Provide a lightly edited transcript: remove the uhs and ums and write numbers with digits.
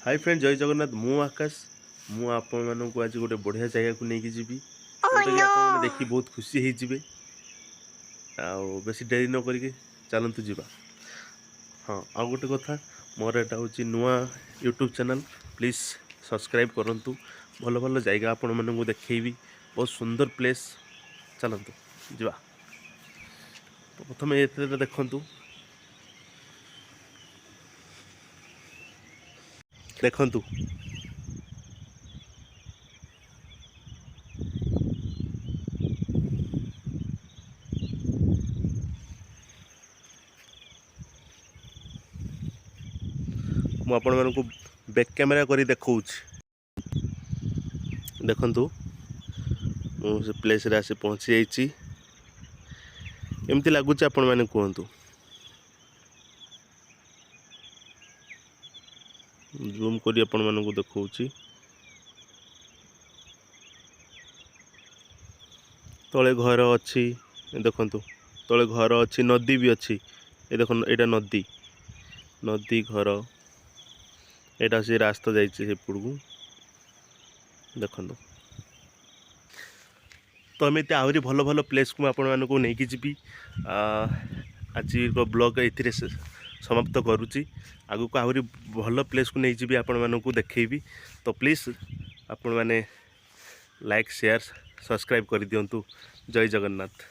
Hi friend, जय जगन्नाथ। मु आकाश मु आपण मानक आज गोटे बढ़िया जगह को लेकिन जीवी जोटा कि आप देखी बहुत खुशी होइजिबे। बेसी डेरी न करके चलतु जीवा। हाँ, आ गोटे कथा, मोर एटा हूँ नुआ यूट्यूब चैनल। प्लीज सब्सक्राइब करंतु। भल भल जगह आपण मानक देखी, बहुत सुंदर प्लेस। चलतु जीवा। तो प्रथम ये देखंतु देखंतु मु आपण मानक बैक कैमेरा करी देखौछि। देखंतु मु से प्लेस रे आसी पहुंची जाइछि। एमती लगुच आपण मैंने कहतु। जूम करी आपण मानक देखौछि। तले घर अच्छी देखंतु, तले घर अच्छी, नदी भी अच्छी। ये देखो एटा नदी नदी घर एटा से रास्ता जाइए सेपड़ को देखो। तो एमती आहरी भल भल प्लेस को आपण मानक नहीं जी। आज ब्लॉग ये समाप्त करुच्ची। आगु को आहरी भल प्लेस को नहीं जी आपण मानक देखी। तो प्लीज आपण मैंने लाइक शेयर सब्सक्राइब कर दिंतु। जय जगन्नाथ।